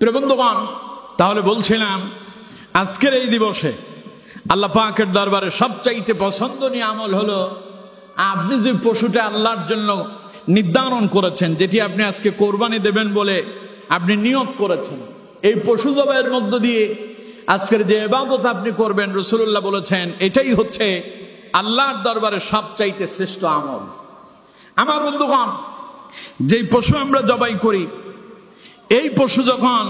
প্রিয় বন্ধুগণ, তাহলে বলছিলাম আজকের এই দিবসে আল্লাহ পাকের দরবারে সবচাইতে পছন্দনীয় আমল হলো আপনি যে পশুটা আল্লাহর জন্য নির্ধারণ করেছেন, যেটি আপনি আজকে কোরবানি দেবেন বলে আপনি নিয়ত করেছেন, এই পশু জবাইয়ের মধ্য দিয়ে আজকের যে ইবাদত আপনি করবেন, রাসূলুল্লাহ বলেছেন এটাই হচ্ছে আল্লাহর দরবারে সবচাইতে শ্রেষ্ঠ আমল। আমার বন্ধুগণ, যেই পশু আমরা জবাই করি, এই পশু যখন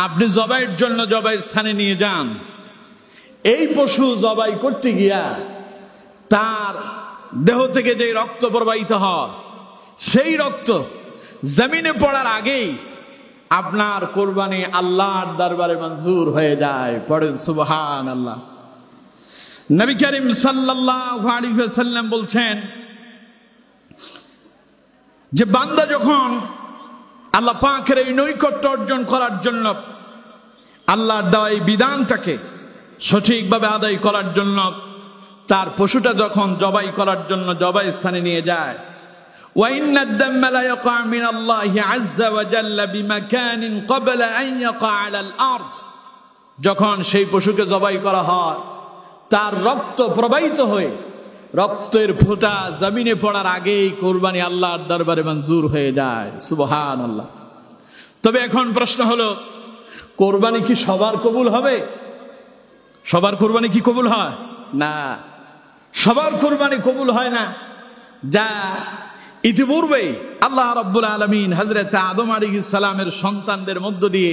আপনি জবাইয়ের জন্য জবাইয়ের স্থানে নিয়ে যান, এই পশু জবাই করতে গিয়া তার দেহ থেকে যে রক্ত প্রবাহিত হয়, সেই রক্ত জমিনে পড়ার আগেই আপনার কোরবানি আল্লাহর দরবারে মঞ্জুর হয়ে যায়। পড়েন সুবহানাল্লাহ। নবী করিম সাল্লাল্লাহু আলাইহি ওয়াসাল্লাম বলছেন যে বান্দা যখন আল্লাহ পাকের এই নৈকট্য অর্জন করার জন্য আল্লাহর দেওয়া এই বিধানটাকে সঠিকভাবে আদায় করার জন্য তার পশুটা যখন জবাই করার জন্য জবাই স্থানে নিয়ে যায়, وَإِنَّ الدَّمَّ لَيَقَعُ مِنَ اللَّهِ عَزَّ وَجَلَّ بِمَكَانٍ قَبْلَ أَنْ يَقَعَ عَلَى الْأَرْضِ, যখন সেই পশুকে জবাই করা হয় তার রক্ত প্রবাহিত হয়ে রক্তের ফোঁটা জমিনে পড়ার আগেই কোরবানি আল্লাহর দরবারে মঞ্জুর হয়ে যায়। সুবহানাল্লাহ। তবে এখন প্রশ্ন হলো, কোরবানি কি সবার কবুল হবে? সবার কোরবানি কি কবুল হয়? না, সবার কোরবানি কবুল হয় না। যা ইতিপূর্বেই আল্লাহ রাব্বুল আলামিন হযরত আদম আলাইহিস সালামের সন্তানদের মধ্য দিয়ে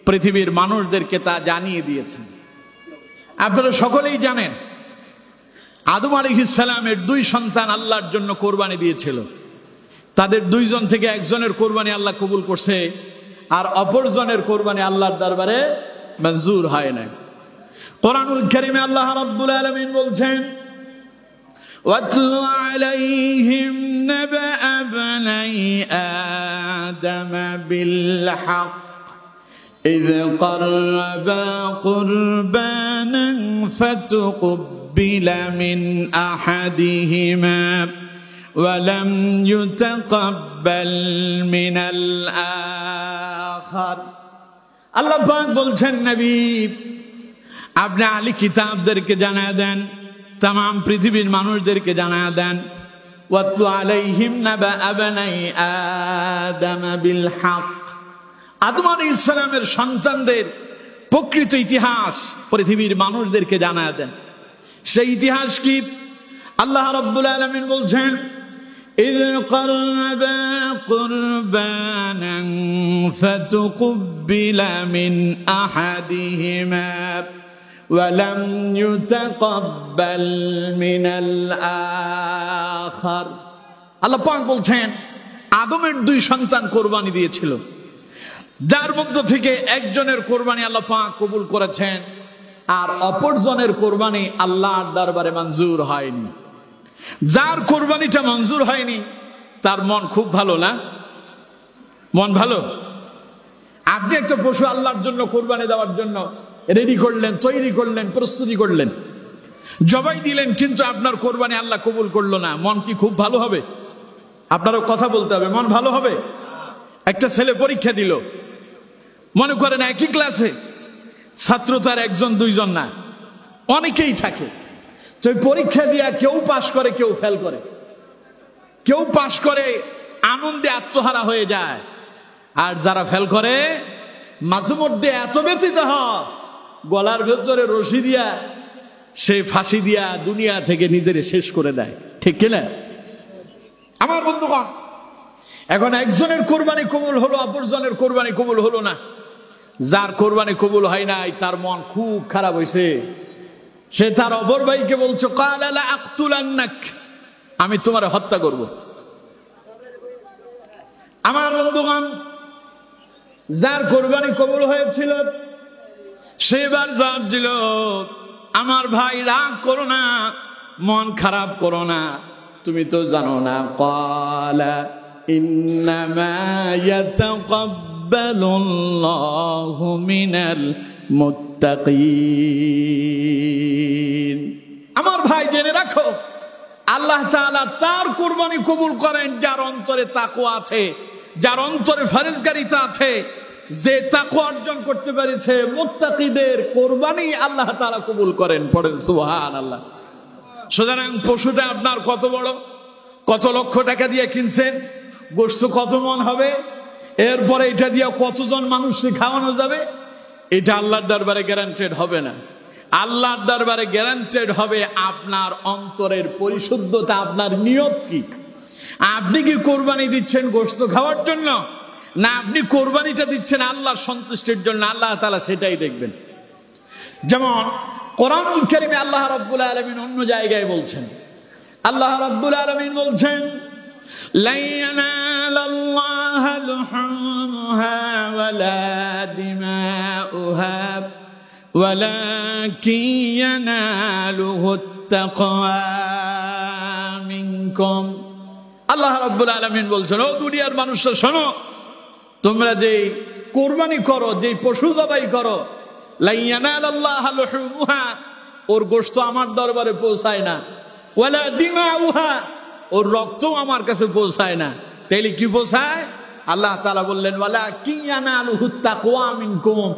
পৃথিবীর মানুষদেরকে তা জানিয়ে দিয়েছেন। আপনারা সকলেই জানেন, আদম আলাইহিস সালামের দুই সন্তান আল্লাহর জন্য কোরবানি দিয়েছিল। তাদের দুইজন থেকে একজনের কোরবানি আল্লাহ কবুল করছে, আর অপরজনের কোরবানি আল্লাহর দরবারে মঞ্জুর হয় না। কোরআনুল কারীমে আল্লাহ রাব্বুল আলামিন বলছেন, وَاتْلُ عَلَيْهِمْ نَبَأَ ابْنَيْ آدَمَ بِالْحَقِّ إِذْ قَرَّبَا قُرْبَانًا فَتُقُبِّلَ مِنْ أَحَدِهِمَا وَلَمْ يُتَقَبَّلْ مِنَ الْآخَرِ। আল্লাহ পাক বলছেন, নবী আপনি আহলি কিতাবদেরকে জানায় দেন, तमाम পৃথিবীর মানুষদেরকে জানায় দেন, ওয়াতলু আলাইহিম নাবা আবনাই আদম বিল হক, আদম আলাইহিস সালামের সন্তানদের প্রকৃত ইতিহাস পৃথিবীর মানুষদেরকে জানায় দেন। সেই ইতিহাস কি? আল্লাহ রাব্বুল আলামিন বলছেন, ইয ক্বাররাবা কুরবানান ফাতুকুব্বিলা মিন আহাদিহিমা ওয়ালাম ইউতাকাব্বাল মিনাল আখার। আল্লাহ পাক বলছেন, আদমের দুই সন্তান কোরবানি দিয়েছিল, যার মধ্য থেকে একজনের কোরবানি আল্লাহ পাক কবুল করেছেন, আর অপরজনের কোরবানি আল্লাহর দরবারে মঞ্জুর হয়নি। যার কোরবানিটা মঞ্জুর হয়নি তার মন খুব ভালো না? মন ভালো? আপনি একটা পশু আল্লাহর জন্য কোরবানি দেওয়ার জন্য রেডি করলেন, তৈরি করলেন, প্রস্তুতি করলেন, জবাই দিলেন, কিন্তু আপনার কোরবানি আল্লাহ কবুল করলো না, মন কি খুব ভালো হবে? আপনারও কথা বলতে হবে, মন ভালো হবে? একটা ছেলে পরীক্ষা দিল, মনে করেন একই ক্লাসে ছাত্র তার একজন দুইজন না, অনেকেই থাকে। তো পরীক্ষা দিয়া কেউ পাশ করে, কেউ ফেল করে, কেউ পাশ করে আনন্দে আত্মহারা হয়ে যায়, আর যারা ফেল করে মাঝে মধ্যে এত ব্যথিত হয়, গলার ভেতরে রশি দিয়া সে ফাঁসি দিয়া দুনিয়া থেকে নিজের শেষ করে দেয়। ঠিক কিনা? আমার বন্ধুগণ, এখন একজনের কোরবানি কবুল হলো, অপরজনের কোরবানি কবুল হলো না। যার কোরবানি কবুল হয় নাই তার মন খুব খারাপ হয়েছে। সে তার অপর ভাইকে বলছে, ক্বালা লা আকতুলান্নাক, আমি তোমারে হত্যা করব। আমার বন্ধুগণ, যার কোরবানি কবুল হয়েছিল সেবার জবাব দিল, আমার ভাই রাগ করো না, মন খারাপ করো না, তুমি তো জানো না, ক্বালা ইন্নামা ইয়াতাকাব্বালুল্লাহু মিনাল মুত্তাকিন। আমার ভাই জেনে রাখো, আল্লাহ তাআলা তার কোরবানি কবুল করেন যার অন্তরে তাকওয়া আছে, যার অন্তরে ফরজগারিতা আছে, যে তাকওয়া অর্জন করতে পেরেছে, মুত্তাকিদের কোরবানি আল্লাহ তাআলা কবুল করেন। পড়েন সুবহানাল্লাহ। সুতরাং পশুটা আপনার কত বড়, কত লক্ষ টাকা দিয়ে কিনছেন, গোশত কত মন হবে, এরপরে এটা দিয়ে কতজন মানুষকে খাওয়ানো যাবে, এটা আল্লাহর দরবারে গ্যারান্টেড হবে না। আল্লাহর দরবারে গ্যারান্টেড হবে আপনার অন্তরের পরিশুদ্ধতা, আপনার নিয়ত কি। আপনি কি কোরবানি দিচ্ছেন গোশত খাওয়ার জন্য, না আপনি কোরবানিটা দিচ্ছেন আল্লাহর সন্তুষ্টির জন্য, আল্লাহ তাআলা সেটাই দেখবেন। যেমন কোরআনুল কারীমে আল্লাহ রাব্বুল আলামিন অন্য জায়গায় বলছেন, আল্লাহ রাব্বুল আলামিন বলছেন, লা ইয়ানালাল্লাহু লুহুমুহা ওয়ালা দিমাউহা ওয়ালাকিন ইয়ানালুহুত তাকওয়া মিনকুম। আল্লাহ রাব্বুল আলামিন বলছেন, ও দুনিয়ার মানুষরা শোনো, তোমরা যে কোরবানি করো, যে পশু জবাই করো, লা ইয়ানালাল্লাহু লুহুমুহা, ওর গোশত আমার দরবারে পৌঁছায় না, ওয়ালা দিমাউহা, ওর রক্ত আমার কাছে পৌঁছায় না। তাইলে কি পৌঁছায়? আল্লাহ তাআলা বললেন, ওয়ালাকিন ইয়ানালুহুত তাকওয়া মিনকুম,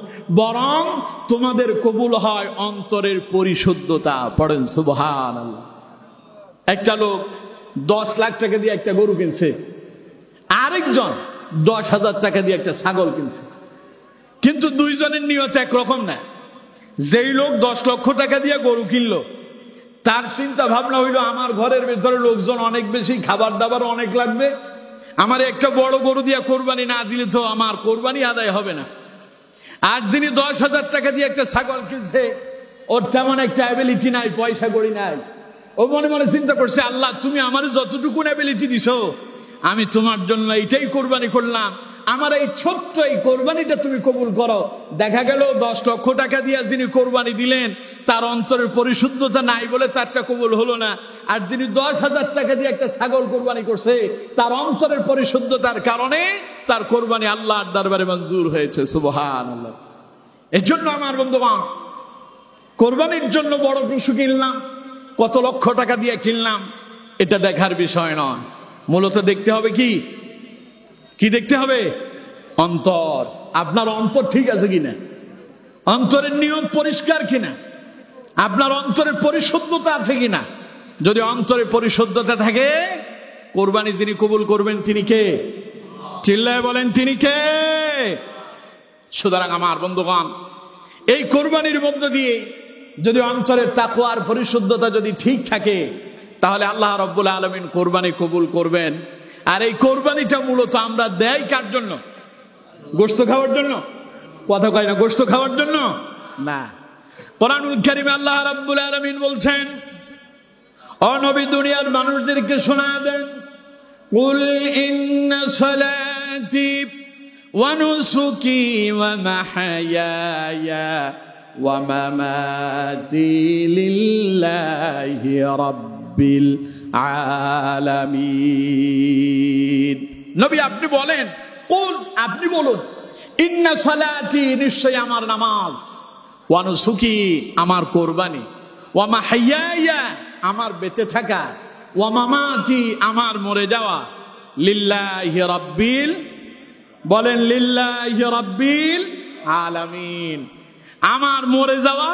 বরং তোমাদের কবুল হয় অন্তরের পরিশুদ্ধতা। পড়েন সুবহানাল্লাহ। একটা লোক 10 লাখ টাকা দিয়ে একটা গরু কিনছে, আরেকজন 10,000 টাকা দিয়ে একটা ছাগল কিনছে, কিন্তু দুইজনের নিয়ত একরকম না। যেই লোক 10 লক্ষ টাকা দিয়ে গরু কিনলো, তার চিন্তা ভাবনা হইলো আমার ঘরের ভেতরে লোকজন অনেক বেশি, খাবার দাবার অনেক লাগবে, আমার একটা বড় গরু দিয়ে কোরবানি না দিলে তো আমার কোরবানি আদায় হবে না। আর যিনি 10,000 টাকা দিয়ে একটা ছাগল কিনছে, ওর তেমন একটা অ্যাবিলিটি নাই, পয়সা কড়ি নাই, ও মনে মনে চিন্তা করছে, আল্লাহ তুমি আমার যতটুকু অ্যাবিলিটি দিছো, আমি তোমার জন্য এটাই কোরবানি করলাম, আমার এই ছোট্ট এই কোরবানিটা তুমি কবুল করো। দেখা গেল 10 লক্ষ টাকা দিয়ে যিনি কোরবানি দিলেন, তার অন্তরের পরিশুদ্ধতা নাই বলে তারটা কবুল হলো না। আর যিনি 10,000 টাকা দিয়ে একটা ছাগল কোরবানি করছে, তার অন্তরের পরিশুদ্ধতার কারণে তার কোরবানি আল্লাহর দরবারে মঞ্জুর হয়েছে। সুবহানাল্লাহ। এজন্য আমার বন্ধুগণ, কোরবানির জন্য বড় পশু কিনলাম, কত লক্ষ টাকা দিয়ে কিনলাম, এটা দেখার বিষয় নয়। মূলত দেখতে হবে কি দেখতে হবে? অন্তর। আপনার অন্তর ঠিক আছে কিনা, অন্তরের নিয়ত পরিষ্কার কিনা, আপনার অন্তরের পরিশুদ্ধতা আছে কিনা। যদি অন্তরে পরিশুদ্ধতা থাকে, কোরবানি যিনি কবুল করবেন তিনি কে? চিল্লায় বলেন, তিনি কে? সুতরাং আমার বন্ধুগণ, এই কোরবানির মধ্য দিয়ে যদি অন্তরের তাকওয়া আর পরিশুদ্ধতা যদি ঠিক থাকে, তাহলে আল্লাহ রাব্বুল আলামিন কোরবানি কবুল করবেন। আর এই কোরবানিটা মূলত আমরা দেই কার জন্য? গোশত খাওয়ার জন্য? কথা কয় না, গোশত খাওয়ার জন্য না। কোরআনুল কারীমে আল্লাহ রাব্বুল আলামিন বলছেন, ও নবী দুনিয়ার মানুষদেরকে শোনা দেন, কুল ইন্না সালাতি ওয়া নুসুকি ওয়া মাহইয়ায়া ওয়া মামাতি লিল্লাহি রাব্বিল আলামিন। নবী আপনি বলেন, কুল আপনি বলুন, ইন্না সালাতি নিশ্চয় আমার নামাজ, ওয়া নুসুকি আমার কোরবানি, ওয়া মাহইয়ায়া আমার বেঁচে থাকা, ওয়া মামাতি আমার মরে যাওয়া, লিল্লাহি রাব্বিল, বলেন লিল্লাহি রাব্বিল আলামিন। আমার মরে যাওয়া,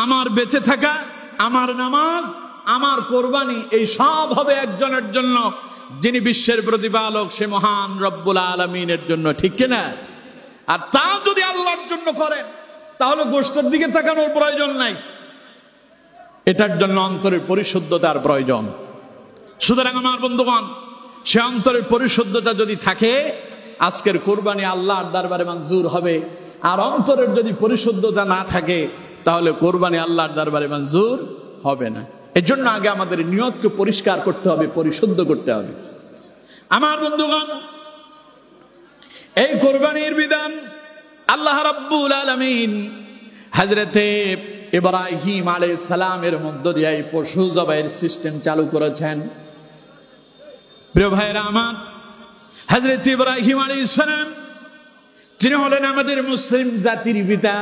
আমার বেঁচে থাকা, আমার নামাজ, আমার কোরবানি, এই সব হবে একজনের জন্য, যিনি বিশ্বের প্রতিপালক, সে মহান রব্বুল আলামিনের জন্য। ঠিক কিনা? আর তা যদি আল্লাহর জন্য করেন, তাহলে গোশতের দিকে তাকানোর প্রয়োজন নাই, এটার জন্য অন্তরের পরিশুদ্ধতার প্রয়োজন। সুতরাং আমার বন্ধুগণ, সে অন্তরের পরিশুদ্ধতা যদি থাকে, আজকের কোরবানি আল্লাহর দরবারে মঞ্জুর হবে। আর অন্তরের যদি পরিশুদ্ধতা না থাকে, তাহলে কোরবানি আল্লাহর দরবারে মঞ্জুর হবে না। এর জন্য আগে আমাদের নিয়তকে পরিষ্কার করতে হবে, পরিশুদ্ধ করতে হবে। আমার বন্ধুগণ, এই কোরবানির বিধান আল্লাহ রাব্বুল আলামিন হযরতে ইব্রাহিম আলাইহিস সালামের মধ্য দিয়ে এই পশু জবাইয়ের সিস্টেম চালু করেছেন। প্রিয় ভাইরা আমার, হযরত ইব্রাহিম আলাইহিস সালাম তিনি হলেন আমাদের মুসলিম জাতির পিতা।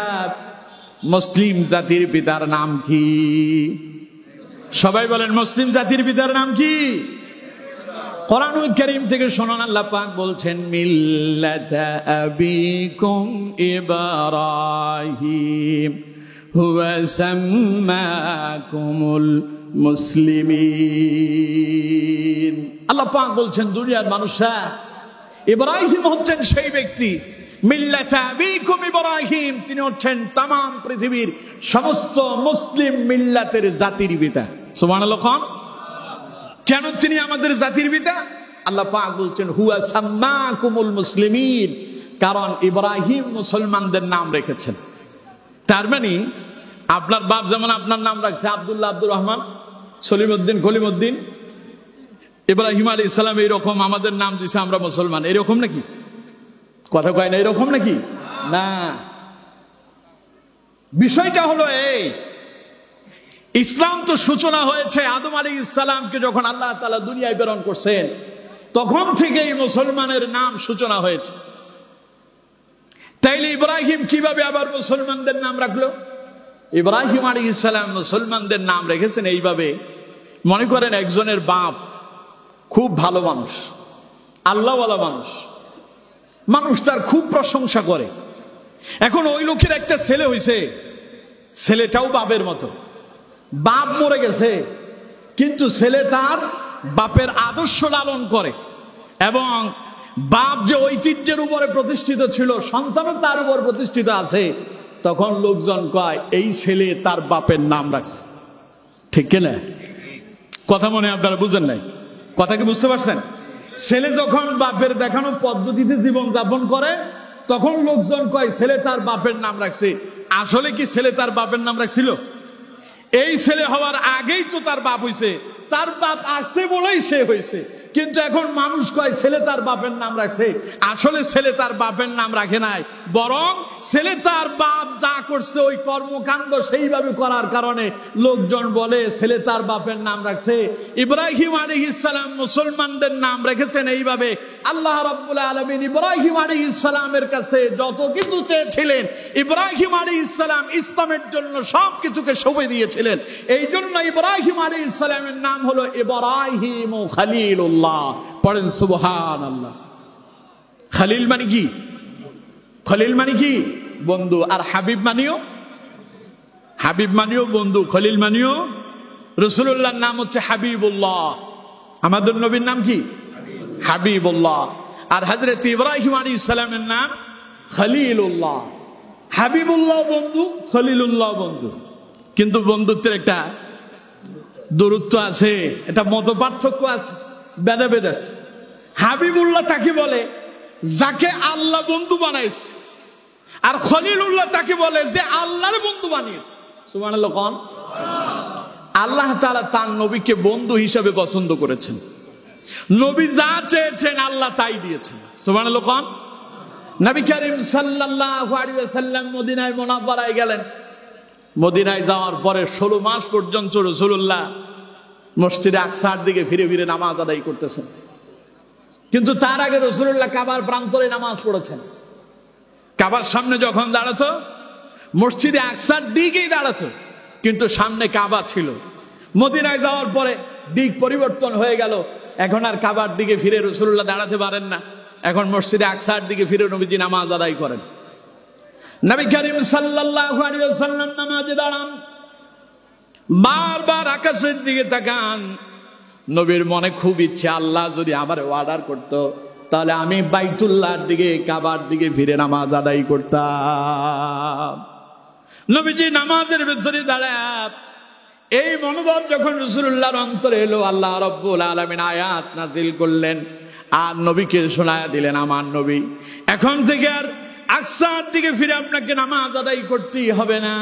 মুসলিম জাতির পিতার নাম কি? সবাই বলেন, মুসলিম জাতির পিতার নাম কি? কোরআনুল কারীম থেকে শোনান, আল্লাহ পাক বলছেন মিল্লাতা আবিকুম ইব্রাহিম হুয়া সাম্মাকুমুল মুসলিমিন। আল্লাহ পাক বলছেন দুনিয়ার মানুষরা, ইব্রাহিম হচ্ছেন সেই ব্যক্তি, মিল্লাতা আবিকুম ইব্রাহিম, তিনি হচ্ছেন তামাম পৃথিবীর সমস্ত মুসলিম মিল্লাতের জাতির পিতা। সুবহানাল্লাহ। কেন তিনি আমাদের জাতির পিতা? আল্লাহ পাক বলছেন হুয়া সাম্মাকুমুল মুসলিমিন, কারণ ইব্রাহিম মুসলমানদের নাম রেখেছেন। তার মানে আপনার বাপ যেমন আপনার নাম রাখছে আব্দুল্লাহ, আব্দুর রহমান, সলিমউদ্দিন, কলিমউদ্দিন, ইব্রাহিম আলাইহিস সালাম এইরকম আমাদের নাম দিয়েছে, আমরা মুসলমান, এরকম নাকি? কথা কয় না এরকম নাকি? না, বিষয়টা হলো এই, ইসলাম তো সূচনা হয়েছে আদম আলাইহিস সালামকে যখন আল্লাহ তাআলা দুনিয়ায় প্রেরণ করছেন, তখন থেকেই মুসলমানের নাম সূচনা হয়েছে। তাইলে ইব্রাহিম কিভাবে আবার মুসলমানদের নাম রাখলো? ইব্রাহিম আলাইহিস সালাম মুসলমানদের নাম রেখেছেন এইভাবে, মনে করেন একজনের বাপ খুব ভালো মানুষ, আল্লাহওয়ালা মানুষ, মানুষ তার খুব প্রশংসা করে। এখন ওই লোকের একটা ছেলে হইছে, ছেলেটাও বাপের মতো, বাপ মরে গেছে কিন্তু ছেলে তার বাপের আদর্শ লালন করে, এবং বাপ যে ঐতিহ্যের উপরে প্রতিষ্ঠিত ছিল, সন্তানও তার উপর প্রতিষ্ঠিত আছে। তখন লোকজন কয় এই ছেলে তার বাপের নাম রাখছে। ঠিক কিনা? কথা মনে আপনারা বুঝেন নাই? কথা কি বুঝতে পারছেন? ছেলে যখন বাপের দেখানো পদ্ধতিতে জীবন যাপন করে, তখন লোকজন কয় ছেলে তার বাপের নাম রাখছে। আসলে কি ছেলে তার বাপের নাম রাখছিল? এই ছেলে হওয়ার আগেই তো তার বাপ হইছে, তার বাপ আসছে বলেই সে হয়েছে। কিন্তু এখন মানুষ কয় ছেলে তার বাপের নাম রাখছে। আসলে ছেলে তার বাপের নাম রাখে নাই, বরং ছেলে তার বাপ যা করছে ওই কর্মকাণ্ড সেইভাবে করার কারণে লোকজন বলে ছেলে তার বাপের নাম রাখছে। ইব্রাহিম আলাইহিস সালাম মুসলমানদের নাম রেখেছেন এইভাবে। আল্লাহ রাব্বুল আলামিন ইব্রাহিম আলাইহিস সালামের কাছে যত কিছু চেয়েছিলেন, ইব্রাহিম আলাইহিস সালাম ইসলামের জন্য সবকিছুকে সঁপে দিয়েছিলেন। এই জন্য ইব্রাহিম আলাইহিস সালামের নাম হলো ইব্রাহিম খলিলুল্লাহ। পড়েন সুবহানাল্লাহ। খলিল মানে কি? খলিল মানে কি? বন্ধু। আর হাবিব মানিও, হাবিব মানিও বন্ধু, খলিল মানিও। রাসূলুল্লাহর নাম হচ্ছে হাবিবুল্লাহ, আমাদের নবীর নাম কি? হাবিবুল্লাহ। আর হযরত ইব্রাহিম আলাইহিস সালামের নাম খলিলুল্লাহ। হাবিবুল্লাহ বন্ধু, খলিলুল্লাহ বন্ধু, কিন্তু বন্ধুত্বের একটা দূরত্ব আছে, এটা মত পার্থক্য আছে, ভেদাভেদ আছে। হাবিবুল্লাহ তাকে বলে যাকে আল্লাহ বন্ধু বানাইছে, আর খলিলুল্লাহ তাকে বলে যে আল্লাহর বন্ধু বানিয়েছে। সুবহানাল্লাহ। কোন আল্লাহ তাআলা তার নবীকে বন্ধু হিসেবে পছন্দ করেছেন। নবী যা চেয়েছেন আল্লাহ তাই দিয়েছেন। সুবহানাল্লাহ। কোন নবী করিম সাল্লাল্লাহু আলাইহি ওয়াসাল্লাম মদিনায় মুনাওয়ারায় গেলেন। মদিনায় যাওয়ার পরে 16 মাস পর্যন্ত রাসূলুল্লাহ মসজিদে আকসার দিকে ফিরে ফিরে নামাজ আদায় করতেছেন। কিন্তু তার আগে রাসূলুল্লাহ কাবার প্রান্তরে নামাজ পড়েছেন। কাবার সামনে যখন দাঁড়াতো, মসজিদে আকসার দিকেই দাঁড়াতো, কিন্তু সামনে কাবা ছিল। মদিনায় যাওয়ার পরে দিক পরিবর্তন হয়ে গেল, এখন আর কাবার দিকে ফিরে রাসূলুল্লাহ দাঁড়াতে পারেন না, এখন মসজিদে আকসার দিকে ফিরে নবীজি নামাজ আদায় করেন। নবী করিম সাল্লাল্লাহু আলাইহি ওয়াসাল্লাম নামাজে দাঁড়ান, বারবার আকাশের দিকে তাকান। নবীর মনে খুব ইচ্ছে, আল্লাহ যদি আমার অর্ডার করতো তাহলে আমি বাইতুল্লাহর দিকে, কাবার দিকে ফিরে নামাজ আদায় করতাম। নবীজি নামাজের ভেতরে দাঁড়ায় এই মনোভাব যখন রাসূলুল্লাহর অন্তরে এলো, আল্লাহ রাব্বুল আলামিন আয়াত নাজিল করলেন আর নবীকে শোনায়া দিলেন, আমার নবী এখন থেকে আর আকসার দিকে ফিরে আপনাকে নামাজ আদায় করতেই হবে না।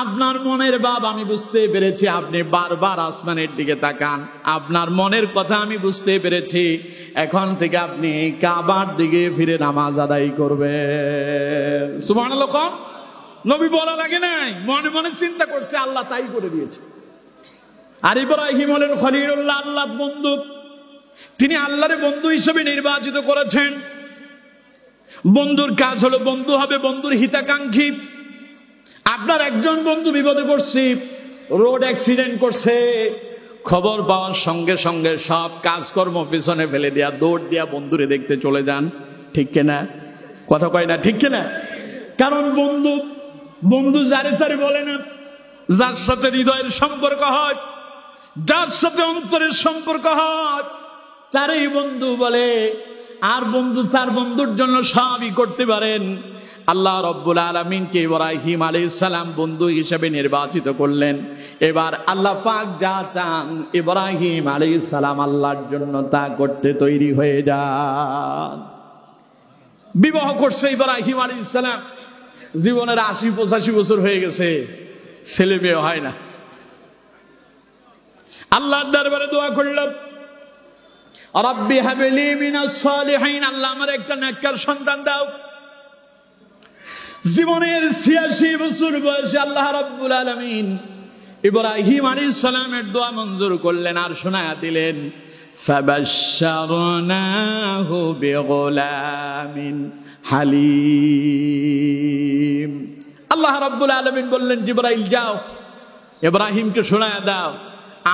আপনার মনের ভাব আমি বুঝতে পেরেছি, আপনি বারবার আসমানের দিকে তাকান, আপনার মনের কথা আমি বুঝতে পেরেছি। এখন থেকে আপনি কাবার দিকে ফিরে নামাজ আদায় করবেন। সুবহানাল্লাহ। কোন নবী বলা লাগে নাই, মনে মনে চিন্তা করছে, আল্লাহ তাই করে দিয়েছে। আর ইব্রাহিম হলেন খলিলুল্লাহ, আল্লাহর বন্ধু। তিনি আল্লাহর বন্ধু হিসেবে নির্বাচিত করেছেন। বন্ধুর কাজ হলো বন্ধু হবে বন্ধুর হিতাকাঙ্ক্ষী। আপনার একজন বন্ধু বিপদে পড়ছে, রোড অ্যাক্সিডেন্ট করছে, খবর পাওয়ার সঙ্গে সঙ্গে সব কাজকর্ম পিছনে ফেলে দিয়া দৌড় দিয়া বন্ধুরে দেখতে চলে যান। ঠিক কিনা? কথা কয় না ঠিক কিনা? কারণ বন্ধু বন্ধু যারে তারে বলে না, যার সাথে হৃদয়ের সম্পর্ক হয়, যার সাথে অন্তরের সম্পর্ক হয়, তারই বন্ধু বলে। আর বন্ধু তার বন্ধুর জন্য সবই করতে পারেন। আল্লাহ রব্বুল আলামিনকে ইব্রাহিম আলাইহিস সালাম বন্ধু হিসেবে নির্বাচিত করলেন। এবার আল্লাহ পাক যা চান ইব্রাহিম আলাইহিস সালাম আল্লাহর জন্য তা করতে তৈরি হয়ে যান। বিবাহ করছে ইব্রাহিম আলাইহিস সালাম, জীবনের ৮০-৮৫ বছর হয়ে গেছে, ছেলে মেয়ে হয় না। আল্লাহর দরবারে দোয়া করলাম, রব্বি হাবলি মিনাস সালিহিন, আল্লাহ আমার একটা নেককার সন্তান দাও। জীবনের ৮৬ বছর বয়সে আল্লাহ রাব্বুল আলামিন ইব্রাহিম আলাইহিস সালামের দোয়া মঞ্জুর করলেন আর শোনায়া দিলেন, ফাবাশশারনাহু বিগুলামিন হালিম। আল্লাহ রাব্বুল আলামিন বললেন, জিবরাইল যাও ইব্রাহিমকে শোনায়া দাও,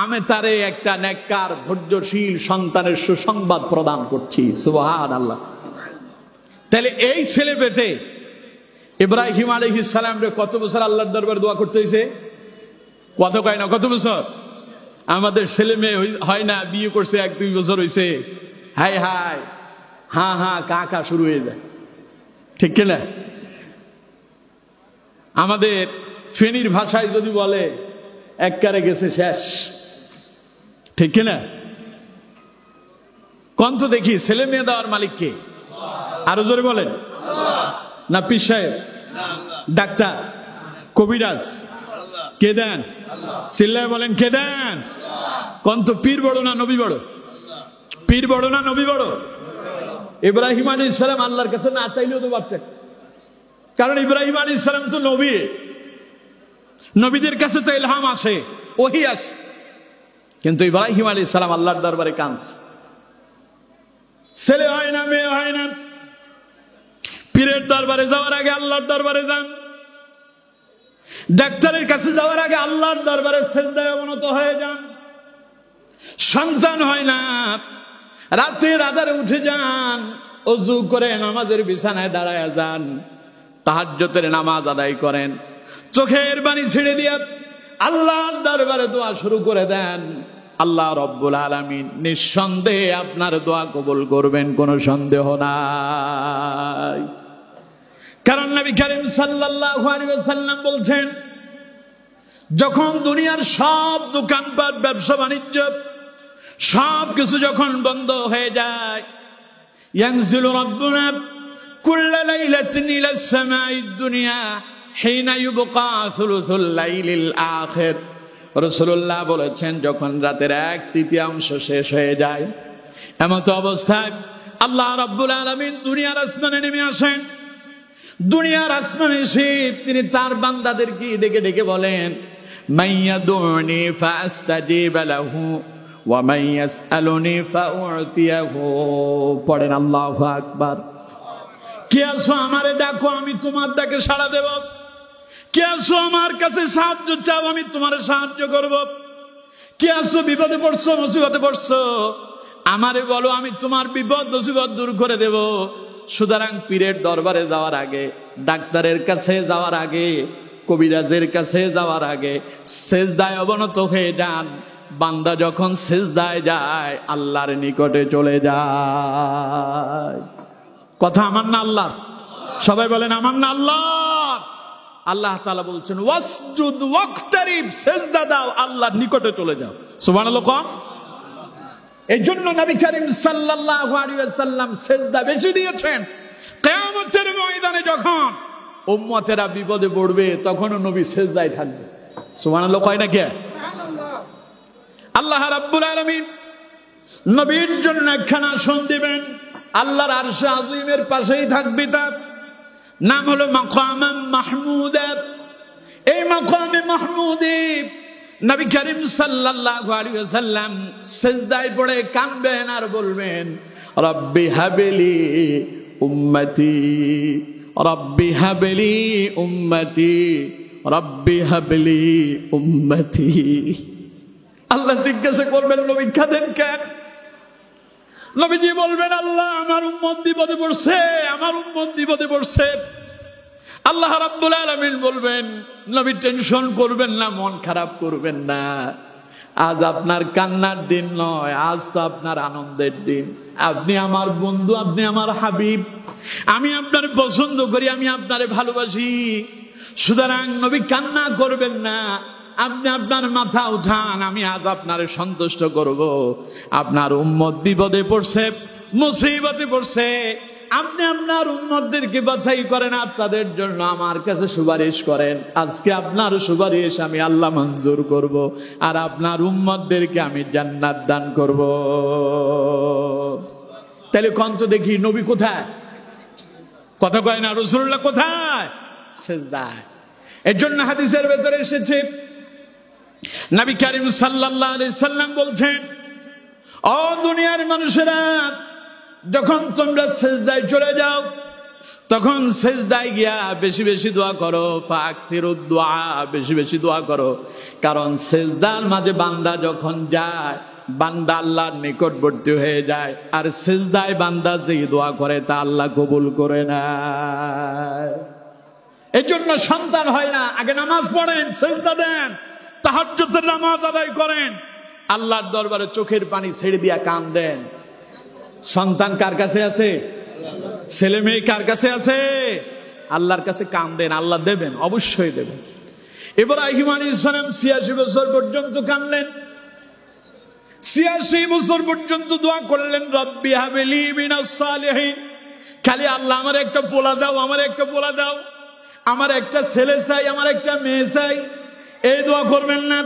আমি তারে একটা নেককার ধৈর্যশীল সন্তানের সুসংবাদ প্রদান করছি। সুবহানাল্লাহ। তাহলে এই ছেলে পেতে ইব্রাহিম আলাইহিস সালামরে কত বছর আল্লাহর দরবারে দোয়া করতে হয়েছে? কত কয় না, কত বছর? আমাদের ছেলে মেয়ে হয় না, বিয়ে করছে ১-২ বছর হয়েছে, হাই হাই হা হা কা কা শুরু হয়ে যায়। ঠিক কিনা? আমাদের ফেনীর ভাষায় যদি বলে এককারে গেছে শেষ। ঠিক কিনা? কন্ত দেখি ছেলে মেয়ে দেওয়ার মালিক কে? আরো জোরে বলেন। না পীর সাহেব, ডাক্তার, কবিরাজ? কে দেন? চিল্লায় বলেন কে দেন? কন্ত পীর বড় না নবী বড়? পীর বড় না নবী বড়? ইব্রাহিম আলাইহিস সালাম আল্লাহর কাছে না চাইলেও তো পারতেন, কারণ ইব্রাহিম আলাইহিস সালাম তো নবী। নবীদের কাছে তো ইলহাম আসে, ওহী আসে, কিন্তু ইব্রাহিম আলাইহিস সালাম আল্লাহর দরবারে কাঁদছে। ছেলে হয় না, মেয়ে হয় না, পীরের দরবারে যাওয়ার আগে আল্লাহর দরবারে যান। ডাক্তারের কাছে যাওয়ার আগে আল্লাহর দরবারে সিজদায় অবনত হয়ে যান। সন্তান হয় না, রাতের আঁধারে উঠে যান, ওযু করে নামাজের বিছানায় দাঁড়ায় যান, তাহাজ্জুদের নামাজ আদায় করেন, চোখের পানি ছেড়ে দিয়ে আল্লাহর দরবারে দোয়া শুরু করে দেন। আল্লাহ রব্বুল আলামিন নিঃসন্দেহে আপনার দোয়া কবুল করবেন, কোনো সন্দেহ নাই। কারণ নবী করিম সাল্লাল্লাহু আলাইহি ওয়াসাল্লাম বলছেন, যখন দুনিয়ার সব দোকানপাট, ব্যবসা বাণিজ্য সব কিছু যখন বন্ধ হয়ে যায়, ইয়ানজিলু রাব্বুনা কুল্লা লাইলাতিন ইলাস সামাঈদ দুনিয়া হিনা ইউবকা সুলুসুল লাইলিল আখির। রাসূলুল্লাহ বলেছেন, যখন রাতের 1/3 শেষ হয়ে যায়, এমত অবস্থায় আল্লাহ রাব্বুল আলামিন দুনিয়ার আসমানে নেমে আসেন। দুনিয়ার আসমানে এসে তিনি তার বান্দাদেরকে ডেকে ডেকে বলেন, মাইয়াদুনি ফাস্তাজিব লাহু ওয়া মাইয়াসআলুনি ফাউতিয়াহু। পড়েন আল্লাহু আকবার। কে আসো আমারে ডাকো, আমি তোমার ডাকে সাড়া দেব। কে আসো আমার কাছে সাহায্য চাও, আমি তোমার সাহায্য করব। কে আসো বিপদে পড়ছো, মুসিবতে পড়ছো, আমারে বলো, আমি তোমার বিপদ মুসিবত দূর করে দেব। সুতরাং পীরের দরবারে যাওয়ার আগে, ডাক্তারের কাছে যাওয়ার আগে, কবিরাজের কাছে যাওয়ার আগে সিজদায় অবনত হয়ে যান। বান্দা যখন সিজদায় যায় আল্লাহর নিকটে চলে যায়। কথা আমার না আল্লাহ? সবাই বলেন আমার না আল্লাহ? আল্লাহ তাআলা বলছেন, ওয়াসজুদ ওয়াকতারিব, সিজদা দাও, আল্লাহর নিকটে চলে যাও। সুবহানাল্লাহ। এই জন্য নবী করিম সাল্লাল্লাহু আলাইহি ওয়াসাল্লাম সিজদা বেশি দিয়েছেন। কিয়ামতের ময়দানে যখন উম্মতেরা বিপদে পড়বে, তখনও নবী সিজদায় থাকবে। সুবহানাল্লাহ কয় না কে? আল্লাহ রাব্বুল আলামিন নবীর জন্য একখানা আসন দিবেন, আল্লাহর আরশে আজিমের পাশেই থাকবে। তার নাম হলো মাকামে মাহমুদা। এই মাকামে মাহমুদে নবী করিম সাল্লাল্লাহু আলাইহি ওয়াসাল্লাম সিজদায় পড়ে কাঁদবেন আর বলবেন, রব্বি হাবলি উম্মতি, রব্বি হাবলি উম্মতি, রব্বি হাবলি উম্মতি। আল্লাহ জিজ্ঞাসা করবেন নবী কাঁদেন কেন? নবীজি বলবেন আল্লাহ আমার উম্মত বিপদে পড়ছে, আমার উম্মত বিপদে পড়ছে। আল্লাহ রাব্বুল আলামিন বলবেন নবী টেনশন করবেন না, মন খারাপ করবেন না, আজ আপনার কান্নার দিন নয়, আজ তো আপনার আনন্দের দিন। আপনি আমার বন্ধু, আপনি আমার হাবিব, আমি আপনার পছন্দ করি, আমি আপনারে ভালোবাসি। সুতরাং নবী কান্না করবেন না, আপনি আপনার মাথা উঠান, আমি আজ আপনারে সন্তুষ্ট করব। আপনার উম্মত বিপদে পড়ছে, মুসিবতে পড়ছে, আপনি আপনার উম্মতদেরকে বাছাই করেন, আপনাদের জন্য আমার কাছে সুপারিশ করেন। আজকে আপনার সুপারিশ আমি আল্লাহ মঞ্জুর করব, আর আপনার উম্মতদেরকে আমি জান্নাত দান করব। তাহলে কন্ত দেখি নবী কোথায়? কথা কয় না, রাসূলুল্লাহ কোথায়? সিজদায়। এর জন্য হাদিসের ভেতরে এসেছে নবী করিম সাল্লাল্লাহু আলাইহি সাল্লাম বলছেন, ও দুনিয়ার মানুষেরা, যখন তোমরা সিজদায় চলে যাও তখন সিজদায় গিয়া বেশি বেশি দোয়া করো, ফাকসিরুদ দুআ, বেশি বেশি দোয়া করো। কারণ সিজদার মাঝে বান্দা যখন যায়, বান্দা আল্লাহর নিকটবর্তী হয়ে যায়, আর সিজদায় বান্দা যে দোয়া করে তা আল্লাহ কবুল করে না। এর জন্য সন্তান হয় না, আগে নামাজ পড়েন, সিজদা দেন, তাহাজ্জুদের নামাজ আদায় করেন, আল্লাহর দরবারে চোখের পানি ছেড়ে দিয়া কাঁদেন। সন্তান কার কাছে আছে? ছেলে মেয়ে কার কাছে আছে? আল্লাহর কাছে কাঁদেন, আল্লাহ দেবেন, অবশ্যই দেবেন। ইব্রাহিম আলাইহিস সালাম ৮৬ বছর পর্যন্ত কাঁদলেন, ৮৬ বছর পর্যন্ত দোয়া করলেন, রব্বি হাবলি মিনাস সালিহিন, খালি আল্লাহ আমার একটা পোলা দাও, আমার একটা পোলা দাও, আমার একটা ছেলে চাই, আমার একটা মেয়ে চাই। এই দোয়া করবেন না।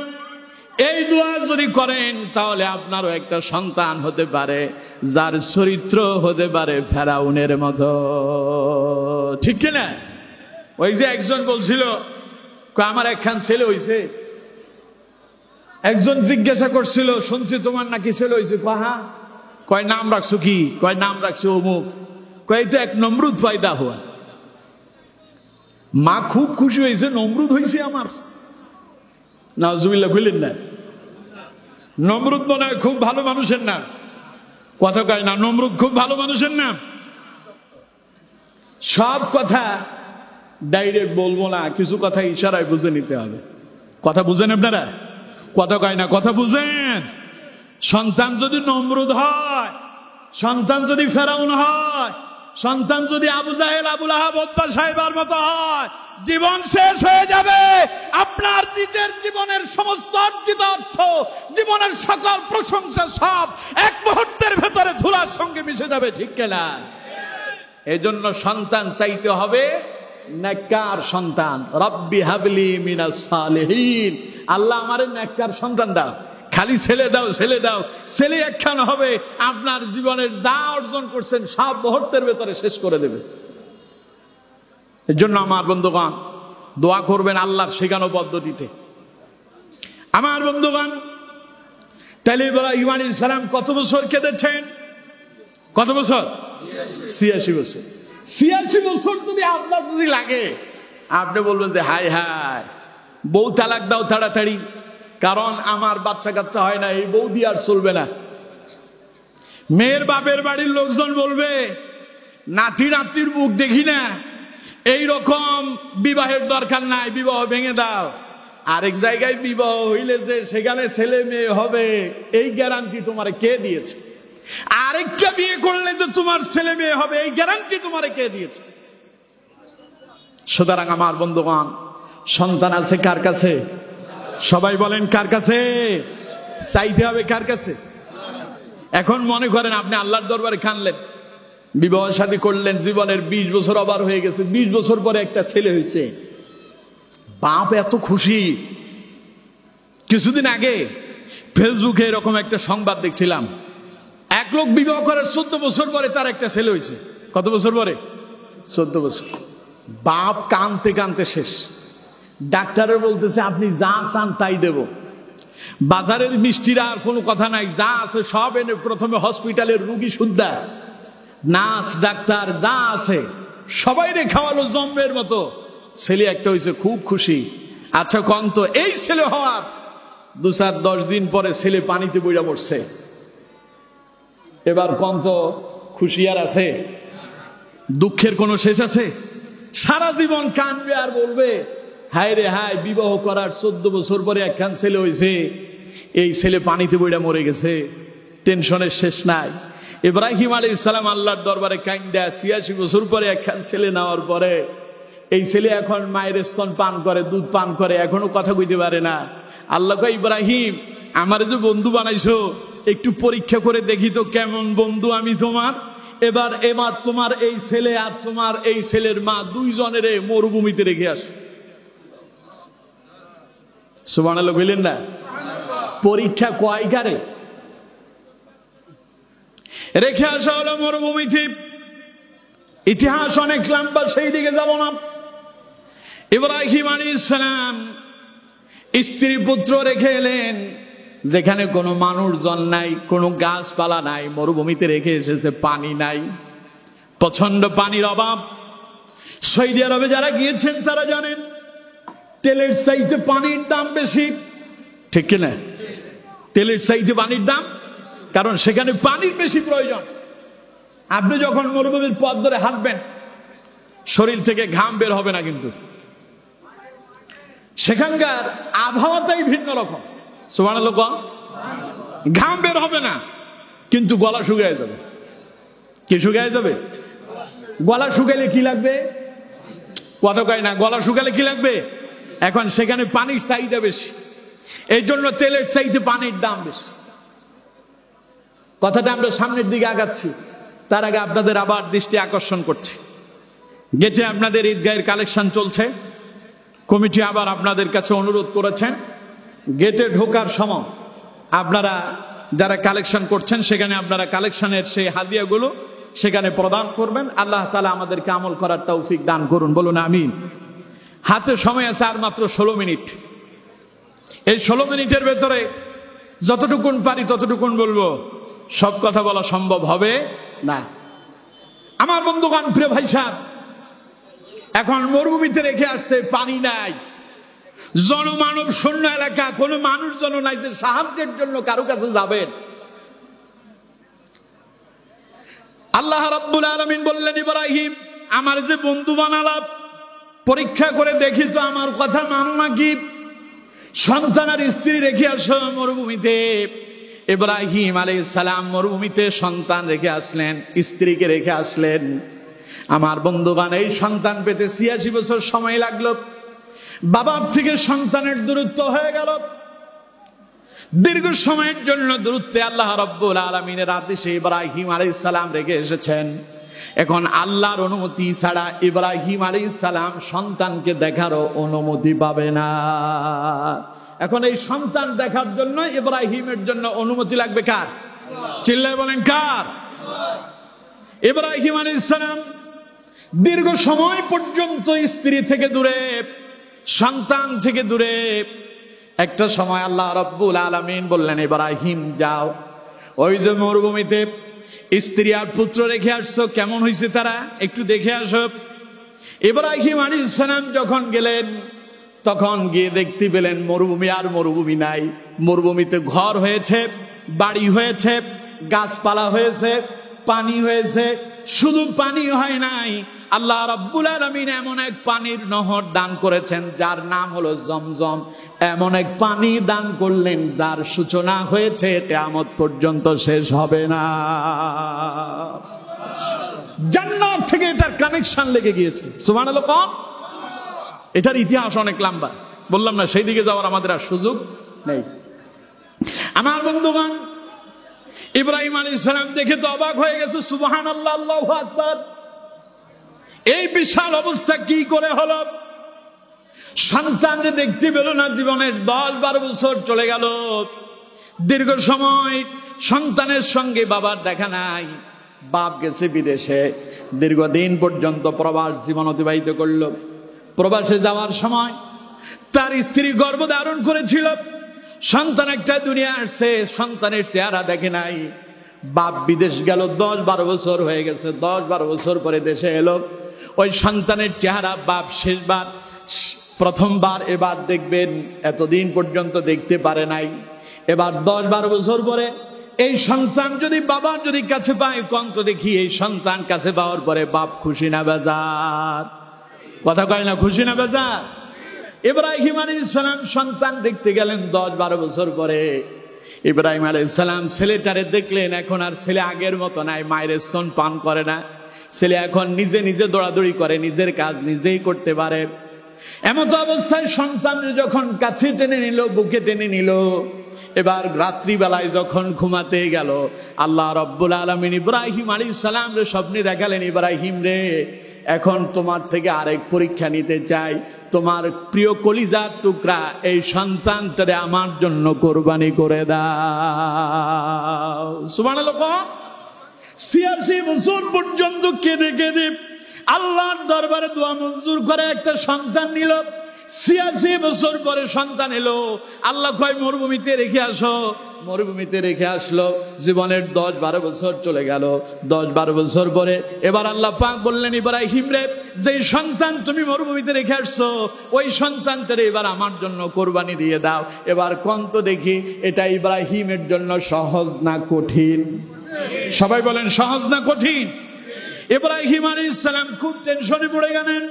এই দোয়া যদি করেন তাহলে আপনারও একটা সন্তান হতে পারে যার চরিত্র হতে পারে ফেরাউনের মতো, ঠিক কিনা? ওই যে একজন বলছিল আমার একখান ছেলে হইছে, একজন জিজ্ঞাসা করছিল শুনছি তোমার নাকি ছেলে হইছে, কয় নাম রাখছো কি? কয় নাম রাখছো অমুক। কয় এটা এক নমরুদ পয়দা হওয়া। মা খুব খুশি হয়েছে, নমরুদ হয়েছে আমার। নাউজুবিল্লাহ বললেন না? নমরুদ মনে হয় খুব ভালো মানুষের নাম। কথা কয় না, নমরুদ খুব ভালো মানুষের নাম। সব কথা ডাইরেক্ট বলবো না, কিছু কথা ইশারায় বুঝে নিতে হবে। কথা বুঝেন আপনারা? কথা কয় না, কথা বুঝেন? সন্তান যদি নমরুদ হয়, সন্তান যদি ফেরাউন হয়, সন্তান যদি আবু জাহেল, আবু লাহাব, উতবা সাহেবার মতো হয়, জীবন শেষ হয়ে যাবে। আপনার নিজের জীবনের সমস্ত অর্জিত অর্থ, জীবনের সকল প্রশংসা সব এক মুহূর্তের ভেতরে ধুলার সঙ্গে মিশে যাবে, ঠিক কিনা? এই জন্য সন্তান চাইতে হবে নেককার সন্তান। রব্বি হাবলি মিনাস সালিহিন, আল্লাহ আমারে নেককার সন্তান দাও। খালি ছেলে দাও, ছেলে দাও, ছেলে একখান হবে, আপনার জীবনের যা অর্জন করছেন সব মুহূর্তের ভেতরে শেষ করে দেবে। এর জন্য আমার বন্ধুগণ দোয়া করবেন আল্লাহর শেখানো পদ্ধতিতে। আমার বন্ধুগণ, তাহলে ইব্রাহিম আলাইহিস সালাম কত বছর কেঁদেছেন? কত বছর? ৮৬ বছর। ৮৬ বছর যদি আপনার যদি লাগে, আপনি বলবেন যে হায় হায়, বউ তালাক দাও তাড়াতাড়ি, কারণ আমার বাচ্চা কাচ্চা হয় না, এই বউ দিয়ে আর চলবে না। মেয়ের বাপের বাড়ির লোকজন বলবে নাতি নাতির মুখ দেখি না, এই রকম বিবাহের দরকার নাই, বিবাহ ভেঙে দাও। আরেক জায়গায় বিবাহ হইলে যে সেখানে ছেলে মেয়ে হবে, এই গ্যারান্টি তোমারে কে দিয়েছে? আরেকটা বিয়ে করলে যে তোমার ছেলে মেয়ে হবে, এই গ্যারান্টি তোমারে কে দিয়েছে? সুতরাং আমার বন্ধুগণ, সন্তান আছে কার কাছে? সবাই বলেন কার কাছে? চাইতে হবে কার কাছে? এখন মনে করেন আপনি আল্লাহর দরবারে কানলেন, বিবাহ শাদী করলেন, জীবনের ২০ বছর ওভার হয়ে গেছে, ২০ বছর পরে একটা ছেলে হয়েছে, বাপ এত খুশি। কিছুদিন আগে ফেসবুকে এরকম একটা সংবাদ দেখছিলাম, এক লোক বিবাহ করার ১৪ বছর পরে তার একটা ছেলে হয়েছে। কত বছর পরে? ১৪ বছর। বাপ কানতে কানতে শেষ। ডাক্তারের বলতেছে আপনি যা চান তাই দেব, বাজারের মিষ্টিরা আর কোনো কথা নাই, যা আছে সব এনে প্রথমে হসপিটালের রুগী সুদ্ধা, নার্স ডাক্তার যা আছে সবাই রে খাওয়ালো জম্মের মতো। ছেলে একটা হয়েছে, খুব খুশি। আচ্ছা কন্ত, এই ছেলে হওয়ার 2-10 দিন পরে ছেলে পানিতে বইরা পড়ছে। এবার কোন তো খুশি আর আছে? দুঃখের কোনো শেষ আছে? সারা জীবন কাঁদবে আর বলবে হায় রে হায়, বিবাহ করার 14 বছর পরে একখান ছেলে হয়েছে, এই ছেলে পানিতে বইরা মরে গেছে, টেনশনের শেষ নাই। ইব্রাহিম আলাইহিস সালাম আল্লাহর দরবারে কাইন্দা 86 বছর পরে একখান ছেলে নেওয়ার পরে এই ছেলে এখন মায়ের স্তন পান করে, দুধ পান করে, এখনো কথা কইতে পারে না। আল্লাহ কয়, ইব্রাহিম আমার যে বন্ধু বানাইছো, একটু পরীক্ষা করে দেখি তো কেমন বন্ধু আমি তোমার। এবার তোমার এই ছেলে আর তোমার এই ছেলের মা দুইজনের মরুভূমিতে রেখে আস। সুবহানাল্লাহ বললেন না? পরীক্ষা কয়কারে রেখে আসা হলো মরুভূমিতে। ইতিহাস অনেক লম্বা, সেই দিকে যাব না। ইব্রাহিম আলাইহিস সালাম স্ত্রী পুত্র রেখে এলেন যেখানে কোনো মানুষজন নাই, কোনো গাছপালা নাই, মরুভূমিতে রেখে এসেছে, পানি নাই, প্রচন্ড পানির অভাব। সৌদি আরবে যারা গিয়েছেন তারা জানেন তেলের চাইতে পানির দাম বেশি, ঠিক কিনা? তেলের চাইতে পানির দাম, কারণ সেখানে পানির বেশি প্রয়োজন। আপনি যখন মরুভূমির পথ ধরে হাঁটবেন শরীর থেকে ঘাম বের হবে না, কিন্তু সেখানকার আবহাওয়াটাই ভিন্ন রকম। সুবহানাল্লাহ, ঘাম বের হবে না কিন্তু গলা শুকিয়ে যাবে। কি শুকিয়ে যাবে? গলা শুকাইলে কি লাগবে? কথা কয় না, গলা শুকালে কি লাগবে? এখন সেখানে পানির চাহিদা বেশি, এই জন্য তেলের চাইতে পানির দাম বেশি। কথাটা আমরা সামনের দিকে আগাচ্ছি, তার আগে আপনাদের আবার দৃষ্টি আকর্ষণ করছি, গেটে আপনাদের ঈদগাহের কালেকশন চলছে। কমিটি আবার আপনাদের কাছে অনুরোধ করেছেন, গেটে ঢোকার সময় আপনারা যারা কালেকশন করছেন সেখানে আপনারা কালেকশনের সেই হাদিয়াগুলো সেখানে প্রদান করবেন। আল্লাহ তাআলা আমাদেরকে আমল করার তৌফিক দান করুন, বলুন আমিন। হাতে সময় আছে আর মাত্র 16 মিনিট। এই 16 মিনিটের ভেতরে যতটুকুন পারি ততটুকুন বলবো, সব কথা বলা সম্ভব হবে না। আমার বন্ধুগণ, প্রিয় ভাই সাহেব, এখন মরুভূমিতে রেখে আসছে, পানি নাই, জনমানব শূন্য এলাকা, কোনো মানুষজন নাই যে সাহায্যের জন্য কারো কাছে যাবেন। আল্লাহ রাব্বুল আলামিন বললেন, ইব্রাহিম আমার যে বন্ধু বানালাম, পরীক্ষা করে দেখি তো আমার কথা মানো নাকি। সন্তান আর স্ত্রী রেখে আসো মরুভূমিতে। ইব্রাহিম আলাইহিস সালাম মরুভূমিতে সন্তান রেখে আসলেন, স্ত্রীকে রেখে আসলেন। আমার বন্ধুগণ, এই সন্তান পেতে 86 বছর সময় লাগলো। বাবার থেকে সন্তানের দূরত্ব হয়ে গেল। দীর্ঘ সময়ের জন্য দূরত্বে আল্লাহ রাব্বুল আলামিনের আদেশে ইব্রাহিম আলাইহিস সালাম রেখে এসেছেন। এখন আল্লাহর অনুমতি ছাড়া ইব্রাহিম আলাইহিস সালাম সন্তানকে দেখারও অনুমতি পাবে না। এখন এই সন্তান দেখার জন্য ইব্রাহিমের জন্য অনুমতি লাগবে কার? চিল্লায় বলেন কার? ইব্রাহিম আলাইহিস সালাম দীর্ঘ সময় পর্যন্ত স্ত্রী থেকে দূরে, সন্তান থেকে দূরে। একটা সময় আল্লাহ রাব্বুল আলামিন বললেন, ইব্রাহিম যাও, ওই যে মরুভূমিতে স্ত্রী আর পুত্র রেখে আসছো, কেমন হয়েছে তারা একটু দেখে আসো। ইব্রাহিম আলাইহিস সালাম যখন গেলেন তখন গিয়ে দেখতে পেলেন মরুভূমি আর মরুভূমি নাই। মরুভূমিতে ঘর হয়েছে, বাড়ি হয়েছে, গাছপালা হয়েছে, পানি হয়েছে। শুধু পানি হয় নাই, আল্লাহ রাব্বুল আলামিন এমন এক পানির নহর দান করেছেন যার নাম হলো জমজম। এমন এক পানি দান করলেন যার সূচনা হয়েছে কিয়ামত পর্যন্ত শেষ হবে না। জান্নাত থেকে এটার কানেকশন লেগে গিয়েছে। সুবহানাল্লাহ। কোন? এটার ইতিহাস অনেক লম্বা, বললাম না সেই দিকে যাওয়ার আমাদের আর সুযোগ নেই। আমার বন্ধুগণ, ইব্রাহিম আলাইহিস সালাম দেখে তো অবাক হয়ে গেছে। সুবহানাল্লাহ, আল্লাহু আকবার। এই বিশাল অবস্থা কি করে হলো? সন্তানকে দেখতে পেল না, জীবনের 10-12 বছর চলে গেল। দীর্ঘ সময় সন্তানের সঙ্গে বাবার দেখা নাই। বাপ গেছে বিদেশে, দীর্ঘদিন পর্যন্ত প্রবাস জীবন অতিবাহিত করল। প্রবাসে যাওয়ার সময় তার স্ত্রী গর্ভধারণ করেছিল। সন্তান একটা দুনিয়া আসছে, সন্তানের চেহারা দেখে নাই। বাপ বিদেশ গেল, 10-12 বছর হয়ে গেছে। 10-12 বছর পরে দেশে এলো। ওই সন্তানের চেহারা বাপ শেষবার প্রথমবার এবার দেখবেন, এতদিন পর্যন্ত দেখতে পারে নাই, এবার 10-12 বছর পরে এই সন্তান যদি বাবার যদি কাছে পায়, কন্ত দেখি এই সন্তান কাছে পাওয়ার পরে বাপ খুশি না বেজার? কথা কয় না, খুশি না বেজার? ইব্রাহিম আলাইহিস সালাম সন্তান দেখতে গেলেন 10-12 বছর পরে। ইব্রাহিম আলাইহিস সালাম ছেলেটারে দেখলেন, এখন আর ছেলে আগের মতো নাই, মায়ের স্তন পান করে না। ছেলে এখন নিজে নিজে দৌড়াদৌড়ি করে, নিজের কাজ নিজেই করতে পারে। এমত অবস্থায় সন্তান যখন কাছে টেনে নিল, বুকে টেনে নিল, এবার রাত্রিবেলায় যখন ঘুমাতে গেল, আল্লাহ রাব্বুল আলামিন ইব্রাহিম আলাইহিস সালাম রে স্বপ্নে দেখালেন, ইব্রাহিম রে, এখন তোমার থেকে আরেক পরীক্ষা নিতে চাই। তোমার প্রিয় কলিজার টুকরা এই সন্তানটারে আমার জন্য কোরবানি করে দাও। সুবহানাল্লাহ। 86 বছর পর্যন্ত কেঁদে কেঁদে আল্লাহর দরবারে দোয়া মঞ্জুর করে একটা সন্তান নিল। 86 বছর পরে সন্তান এলো। আল্লাহ কয় মরুভূমিতে রেখে আসো, মরুভূমিতে রেখে আসলো। জীবনের 10-12 বছর চলে গেল। 10-12 বছর পরে এবার আল্লাহ পাক বললেন, ইব্রাহিম রে, যে সন্তান তুমি মরুভূমিতে রেখে আসছো, ওই সন্তানটারে এবার আমার জন্য কোরবানি দিয়ে দাও। এবার কন্ত দেখি, এটা ইব্রাহিমের জন্য সহজ না কঠিন? সবাই বলেন, সহজ না কঠিন? ইব্রাহিম আলাইহিস সালাম খুব টেনশনে পড়ে গেলেন।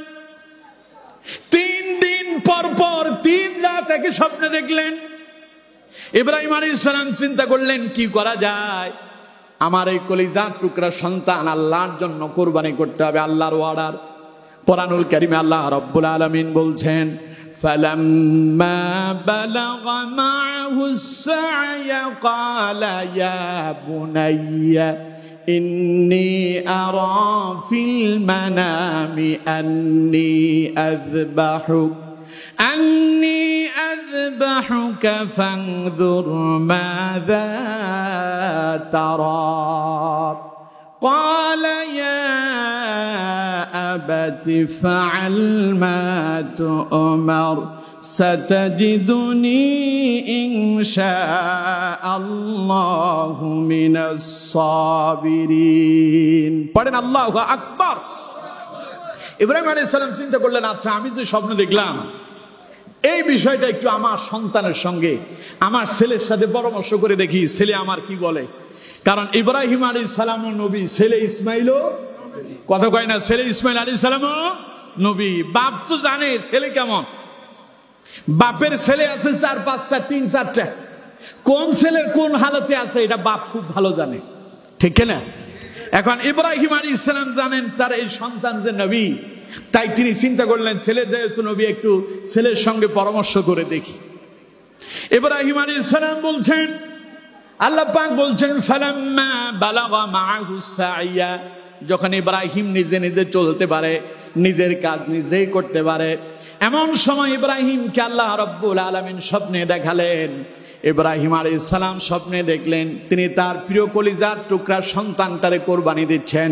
3 দিন পর পর 3 রাত একই স্বপ্নে দেখলেন। ইব্রাহিম আলাইহিস সালাম চিন্তা করলেন, কি করা যায়? আমার এই কলিজার টুকরা সন্তান আল্লাহর জন্য কোরবানি করতে হবে, আল্লাহর অর্ডার। কোরআনুল কারীমে আল্লাহ রাব্বুল আলামিন বলছেন, فَلَمَّا بَلَغَ مَعَهُ السَّعْيَ قَالَ يَا بُنَيَّ إِنِّي أَرَى فِي الْمَنَامِ أَنِّي أَذْبَحُكَ فَانظُرْ مَاذَا تَرَى قَالَ يَا أَبَتِ افْعَلْ مَا تُؤْمَرُ ستجدني إن شاء الله من الصابرين। পড়েন আল্লাহু আকবার। ইব্রাহিম আলাইহিস সালাম চিন্তা করলেন, আচ্ছা আমি যে স্বপ্ন দেখলাম এই বিষয়টা একটু আমার সন্তানের সঙ্গে, আমার ছেলের সাথে পরামর্শ করে দেখি, ছেলে আমার কি বলে। কারণ ইব্রাহিম আলাইহিস সালামও নবী, ছেলে ইসমাইলও, কথা কয় না, ছেলে ইসমাইল আলাইহিস সালামও নবী। বাপ তো জানে ছেলে কেমন। বাপের ছেলে আছে 4-5টা, 3-4টা, কোন ছেলের কোন হালতে আছে এটা বাপ খুব ভালো জানে, ঠিক না? এখন ইব্রাহিম আলাইহিস সালাম জানেন তার এই সন্তান যে নবী, তাই তিনি চিন্তা করলেন, ছেলে যেহেতু নবী, একটু ছেলের সঙ্গে পরামর্শ করে দেখি। ইব্রাহিম আলাইহিস সালাম বলছেন, আল্লাহ পাক বলছেন, ফালাম্মা বালাগা মাআহু সাইয়া, যখন ইব্রাহিম নিজে নিজে চলতে পারে, নিজের কাজ নিজেই করতে পারে, এমন সময় ইব্রাহিমকে আল্লাহ রাব্বুল আলামিন স্বপ্নে দেখালেন। ইব্রাহিম আলাইহিস সালাম স্বপ্নে দেখলেন তিনি তার প্রিয় কলিজার টুকরা সন্তানটারে কোরবানি দিচ্ছেন।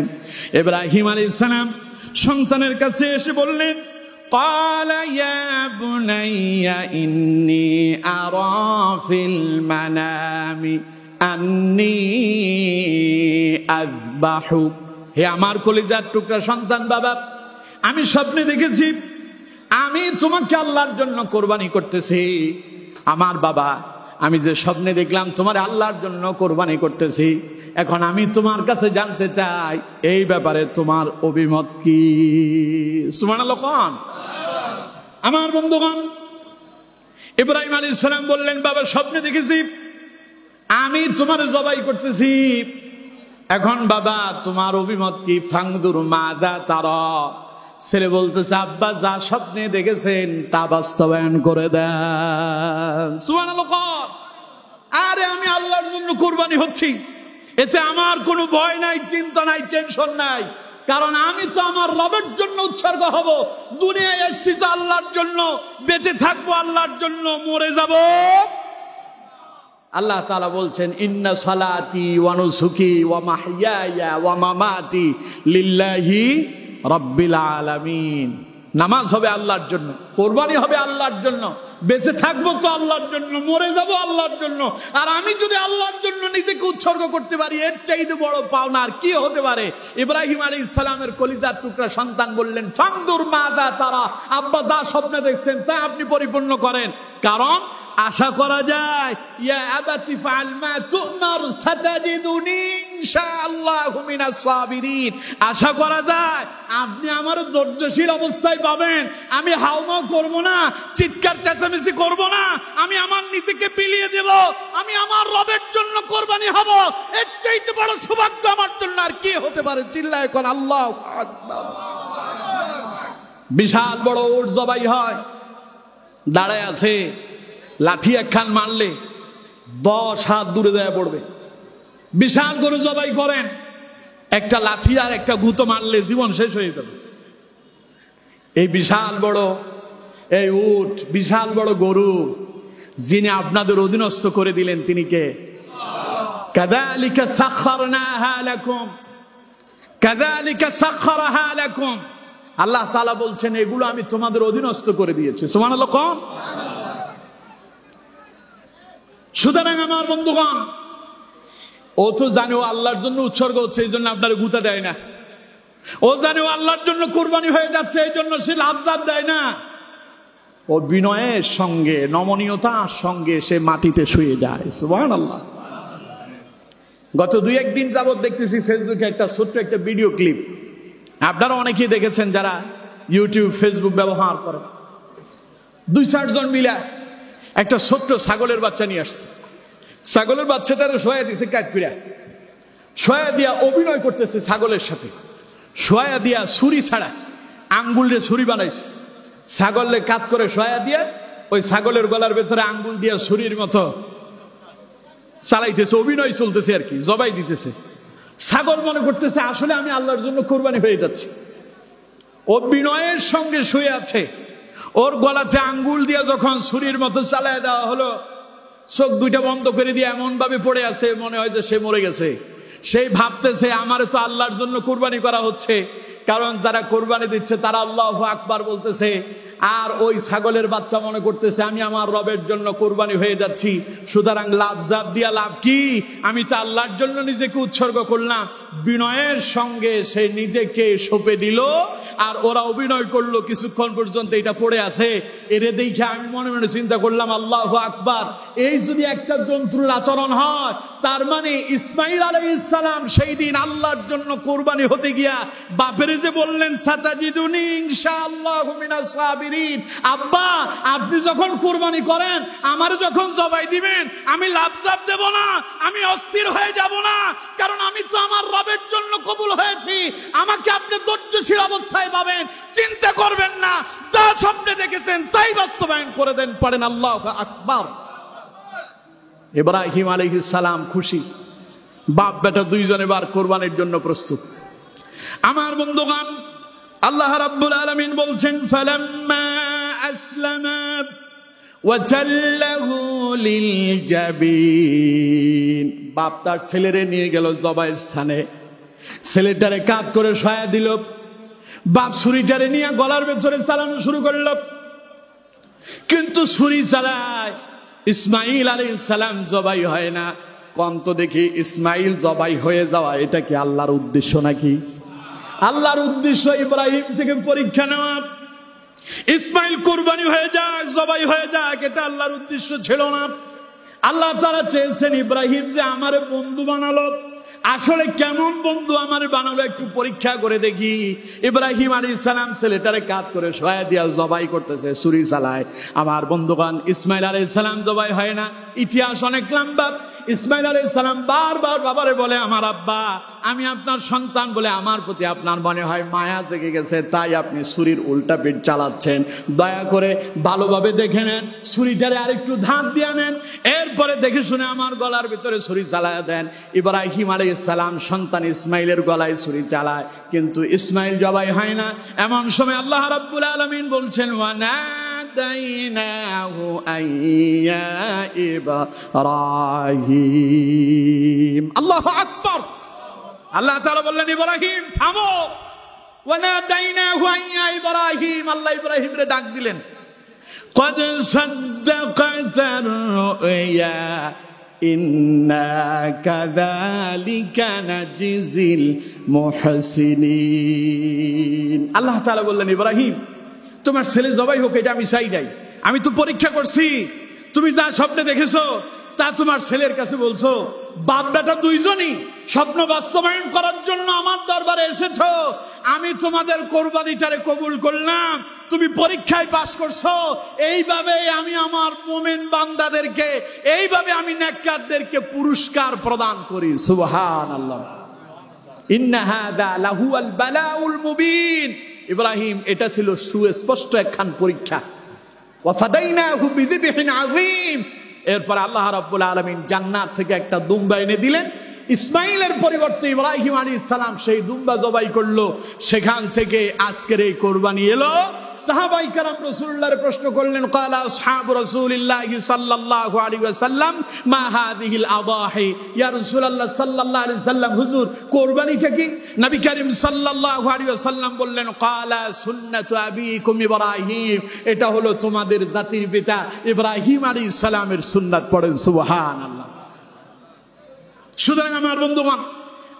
ইব্রাহিম আলাইহিস সালাম সন্তানের কাছে এসে বললেন, ক্বালা ইয়া বুনাইয়া ইন্নী আরা ফিল মানামি আন্নী আযবাহুক। হে আমার কলিজার টুকরা সন্তান, বাবা, আমি স্বপ্নে দেখেছি আমি তোমাকে আল্লাহর জন্য কোরবানি করতেছি। আমার বাবা, আমি যে স্বপ্নে দেখলাম তোমার আল্লাহর জন্য কোরবানি করতেছি, এখন আমি তোমার কাছে জানতে চাই এই ব্যাপারে তোমার অভিমত কি? সুবহানাল্লাহ। আমার বন্ধুগণ, ইব্রাহিম আলাইহিস সালাম বললেন, বাবা স্বপ্নে দেখেছি আমি তোমার জবাই করতেছি, এখন বাবা তোমার অভিমত কি? ফাংদুর মাদা তারা। ছেলে বলতেছে, আব্বা যা স্বপ্নে দেখেছেন তা বাস্তবায়ন করে দেন। সুবহানাল্লাহ। আরে আমি আল্লাহর জন্য কুরবানি হচ্ছি, এতে আমার কোনো ভয় নাই, চিন্তা নাই, টেনশন নাই, কারণ আমি তো আমার রবের জন্য উৎসর্গ হব। দুনিয়ায় এসেছি তো আল্লাহর জন্য, বেঁচে থাকবো আল্লাহর জন্য, মরে যাব। আল্লাহ তাআলা বলছেন, ইন্না সালাতি ওয়া নুসুকি ওয়া মাহইয়ায়া ওয়া মামাতি লিল্লাহি রাব্বিল আলামিন। নামাজ হবে আল্লাহর জন্য, কোরবানি হবে আল্লাহর জন্য, বেঁচে থাকবো তো আল্লাহর জন্য, মরে যাব আল্লাহর জন্য। আর আমি যদি আল্লাহর জন্য নিজেকে উৎসর্গ করতে পারি, এর চাইতে বড় পাওনা আর কি হতে পারে? ইব্রাহিম আলাইহিস সালামের কলিজার টুকরা সন্তান বললেন, ফানদুর মাযা তারা, আব্বা যা স্বপ্ন দেখছেন তা আপনি পরিপূর্ণ করেন। কারণ আশা করা যায়, ইয়া আবাতি ফাআল মা তুমার সাতাজিদুনি ইনশাআল্লাহু মিনাস সাবিরিন, আশা করা যায় আপনি আমার ধৈর্যশীল অবস্থায় পাবেন। আমি হাওমাও করব না, চিৎকার চেঁচামেচি করব না, আমি আমার নিজেকে বিলিয়ে দেব, আমি আমার রবের জন্য কোরবানি হব। এর চাইতে বড় সৌভাগ্য আমার জন্য আর কি হতে পারে? চিল্লায় কোন আল্লাহু আকবার। বিশাল বড় উট জবাই হয়, দাঁড়ায় আছে, লাঠি একখান মারলে 10 হাত দূরে যায় পড়বে। বিশাল গরু জবাই করেন, একটা লাঠি আর একটা গুঁতো মারলে জীবন শেষ হয়ে যাবে। এই বিশাল বড় এই উট, বিশাল বড় গরু, যিনি আপনাদের অধীনস্থ করে দিলেন তিনি কে? কাযালিকা সাখখারনাহা লাকুম, কাযালিকা সাখখারাহা লাকুম। আল্লাহ তাআলা বলছেন এগুলো আমি তোমাদের অধীনস্থ করে দিয়েছি। সুবহানাল্লাহ। কোন? সুতরাং আমার বন্ধুগণ, ও তো জানে ও আল্লাহর জন্য উৎসর্গ হচ্ছে, এই জন্য আপনার গুতা দেয় না। ও জানে ও আল্লাহর জন্য কুরবানি হয়ে যাচ্ছে, এই জন্য সে লাভ দেয় না। ও বিনয়ের সঙ্গে, নমনীয়তার সঙ্গে সে মাটিতে শুয়ে যায়। সুবহানাল্লাহ। গত 2-1 দিন যাবত দেখতেছি ফেসবুকে একটা ছোট্ট একটা ভিডিও ক্লিপ, আপনারা অনেকেই দেখেছেন যারা ইউটিউব ফেসবুক ব্যবহার করেন। 2-4 জন মিলে একটা ছোট্ট ছাগলের বাচ্চা নিয়ে আসছে। ছাগলের বাচ্চাটারে শোয়া দিছে, কাঠপিড়া শোয়া দিয়া অভিনয় করতেছে ছাগলের সাথে। শোয়া দিয়া ছুরি ছাড়া আঙ্গুলে ছুরি বানাইছে, ছাগলের কাত করে শোয়া দিয়ে ওই ছাগলের গলার ভেতরে আঙ্গুল দিয়া ছুরির মতো চালাইতেছে, অভিনয় চলতেছে আর কি, জবাই দিতেছে। ছাগল মনে করতেছে আসলে আমি আল্লাহর জন্য কোরবানি হয়ে যাচ্ছি। ও বিনয়ের সঙ্গে শুয়ে আছে, ওর গলাতে আঙ্গুল দিয়ে যখন ছুরির মতো চালায় দেওয়া হলো, চোখ দুইটা বন্ধ করে দিয়ে এমন ভাবে পড়ে আছে মনে হয় যে সে মরে গেছে। সেই ভাবতেছে আমারে তো আল্লাহর জন্য কোরবানি করা হচ্ছে, কারণ যারা কোরবানি দিচ্ছে তারা আল্লাহু আকবার বলতেছে, আর ওই ছাগলের বাচ্চা মনে করতেছে আমি আমার রবের জন্য কোরবানি হয়ে যাচ্ছি। সুতরাং লাভ জাপ দিয়া লাভ কি? আমি তো আল্লাহর জন্য নিজেকে উৎসর্গ করলাম। বিনয়ের সঙ্গে সে নিজেকে সঁপে দিল, আর ওরা অভিনয় করলো কিছুক্ষণ পর্যন্ত এটা পড়ে আছে। এরে দেখে আমি মনে মনে চিন্তা করলাম আল্লাহু আকবার, এই যদি একটা জন্তুর আচরণ হয়, তার মানে ইসমাইল আলাইহিস সালাম সেই দিন আল্লাহর জন্য কোরবানি হতে গিয়া বাপের যে বললেন সাতাজিদুনি ইনশাআল্লাহু মিনাস সাবিরিন, আব্বা আপনি যখন কোরবানি করেন, আমার যখন জবাই দিবেন, আমি লাফজাব দেব না, আমি অস্থির হয়ে যাব না, কারণ আমি তো আমার রবের জন্য কবুল হয়েছি। আমাকে আপনি ধৈর্যশীল অবস্থায় পাবেন, চিন্তা করবেন না, যা স্বপ্নে দেখেছেন তাই বাস্তবায়ন করে দেন। পড়েন আল্লাহু আকবার। ইব্রাহিম আলাইহিস সালাম খুশি, বাপ বেটা দুইজন এবার কোরবানির জন্য প্রস্তুত। আমার বন্ধুগণ, আল্লাহ রাব্বুল আলামিন বলছেন ফালাম্মা আসলামা ওয়া তাল্লাহু লিল জাবিন। বাপ তার ছেলেরে নিয়ে গেল জবাইয়ের স্থানে, ছেলেটারে কাঁধ করে শোয়া দিল। বাপ ছুরিটারে নিয়ে গলার ভেতরে চালানো শুরু করল, কিন্তু ছুরি চালায় ইসমাইল আলাইহিস সালাম জবাই হয় না। কন্ত দেখি ইসমাইল জবাই হয়ে যাওয়া এটা কি আল্লাহর উদ্দেশ্য নাকি? আল্লাহর উদ্দেশ্য ইব্রাহিম থেকে পরীক্ষা নেওয়া, ইসমাইল কুরবানি হয়ে যাক, জবাই হয়ে যাক, এটা আল্লাহর উদ্দেশ্য ছিল না। আল্লাহ তাআলা চেয়েছেন ইব্রাহিম যে আমারে বন্ধু বানালো, আসলে কেমন বন্ধু আমারে বানালো একটু পরীক্ষা করে দেখি। ইব্রাহিম আলাইহিস সালাম ছেলেটারে কাঁধ করে শোয়া দিয়া জবাই করতেছে, ছুরি চালায়। আমার বন্ধুগণ, ইসমাইল আলাইহিস সালাম জবাই হয় না। ইতিহাস অনেক লম্বা। ইসমাইল আলাইহিস সালাম বারবার বাবারে বলে, আমার আব্বা আমি আপনার সন্তান বলে আমার প্রতি আপনার মনে হয় মায়া জেগে গেছে, তাই আপনি ছুরির উল্টা পিঠ চালাচ্ছেন। দয়া করে ভালোভাবে দেখে নেন, ছুরিটারে আরেকটু ধার দিয়ে নেন, এরপরে দেখে শুনে আমার গলার ভিতরে ছুরি চালায় দেন। ইব্রাহিম আলাইহিস সালাম সন্তান ইসমাইলের গলায় ছুরি চালায়, কিন্তু ইসমাইল জবাই হয় না। এমন সময় আল্লাহ রাব্বুল আলামিন বলছেন ওয়ানাদাইনাহু আইয়া ইব্রাহিম। আল্লাহু আকবার। আল্লাহ তাআলা বললেন ইব্রাহিম থামো, ওয়ানাদাইনাহু আইয়া ইব্রাহিম, আল্লাহ ইব্রাহিমরে ডাক দিলেন, قد صدقت الرؤيا إنا كذلك نجزي المحسنين। আল্লাহ তাআলা বললেন, ইব্রাহিম তোমার ছেলে জবাই হোক এটা আমি চাই নাই, আমি তো পরীক্ষা করছি, তুমি যা স্বপ্নে দেখেছো তা তোমার ছেলের কাছে বলছো, বাপ বেটা দুইজনই স্বপ্ন বাস্তবায়ন করার জন্য আমার দরবারে এসেছো, আমি তোমাদের কোরবানিটারে কবুল করলাম, তুমি পরীক্ষায় পাস করছো, এইভাবে আমি আমার মুমিন বান্দাদেরকে, এইভাবে আমি নেককারদেরকে পুরস্কার প্রদান করি। সুবহানাল্লাহ। ইন্না হাযা লাহুয়াল বালাউল মুবিন। ইব্রাহিম এটা ছিল সুস্পষ্ট একখান পরীক্ষা। ওয়া ফাদাইনাহু বিযিবহিন আযীম। এরপর আল্লাহ রাব্বুল আলামিন জান্নাত থেকে একটা দুম্বা এনে দিলেন, ইসমাইলের পরিবর্তে ইব্রাহিম আলাইহিস সালাম সেই দুম্বা জবাই করলো, সেখান থেকে আজকের এই কোরবানি এলো। সাহাবায়ে কেরাম রাসূলুল্লাহর প্রশ্ন করলেন, ক্বালা আসহাবু রাসূলিল্লাহি সাল্লাল্লাহু আলাইহি ওয়াসাল্লাম মা হাযিহিল আদাহি, ইয়া রাসূলুল্লাহ সাল্লাল্লাহু আলাইহি ওয়াসাল্লাম, হুজুর কোরবানিটা কি? নবী করিম সাল্লাল্লাহু আলাইহি ওয়াসাল্লাম বললেন, ক্বালা সুন্নাতু আবিকুম ইব্রাহিম, এটা হলো তোমাদের জাতির পিতা ইব্রাহিম আলাইহিস সালামের সুন্নাত। পড়েন সুবহানাল্লাহ। সুতরাং আমার বন্ধুগণ,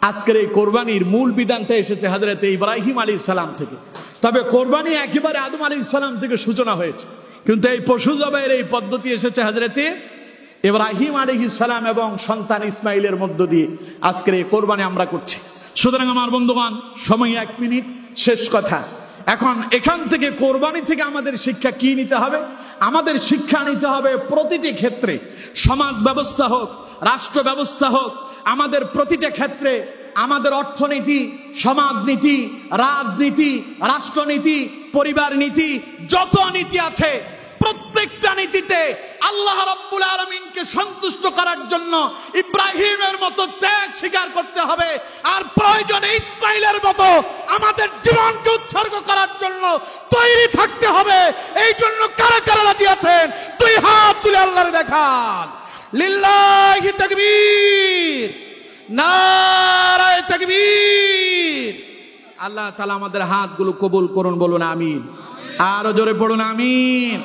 আজকের এই কোরবানির মূল বিধানটা এসেছে হযরত ইব্রাহিম আলাইহিস সালাম থেকে। তবে কোরবানি একেবারে আদম আলাইহিস সালাম থেকে সূচনা হয়েছে, কিন্তু এই পশু জবাইয়ের এই পদ্ধতি এসেছে হযরত ইব্রাহিম আলাইহিস সালাম এবং সন্তান ইসমাইলের মধ্য দিয়ে আজকের এই কোরবানি আমরা করছি। সুতরাং আমার বন্ধুগণ, সময় 1 মিনিট, শেষ কথা। এখন এখান থেকে কোরবানি থেকে আমাদের শিক্ষা কি নিতে হবে? আমাদের শিক্ষা নিতে হবে প্রতিটি ক্ষেত্রে, সমাজ ব্যবস্থা হোক, রাষ্ট্র ব্যবস্থা হোক, আমাদের প্রতিটা ক্ষেত্রে আমাদের অর্থনীতি, সমাজনীতি, রাজনীতি, রাষ্ট্রনীতি, পরিবার নীতি, যত নীতি আছে প্রত্যেকটা নীতিতে আল্লাহ রাব্বুল আলামিনকে সন্তুষ্ট করার জন্য ইব্রাহিমের মতো ত্যাগ স্বীকার করতে হবে, আর প্রয়োজনে ইসমাইলের মতো আমাদের জীবনকে উৎসর্গ করার জন্য তৈরি থাকতে হবে। এই জন্য কারা কারা রাজি আছেন? দুই হাত তুলে আল্লাহরে দেখান। লিল্লাহি তাকবীর, নারায়ে তাকবীর। আল্লাহ তাআলা আমাদের হাতগুলো কবুল করুন, বলুন আমিন। আরো জোরে পড়ুন আমিন।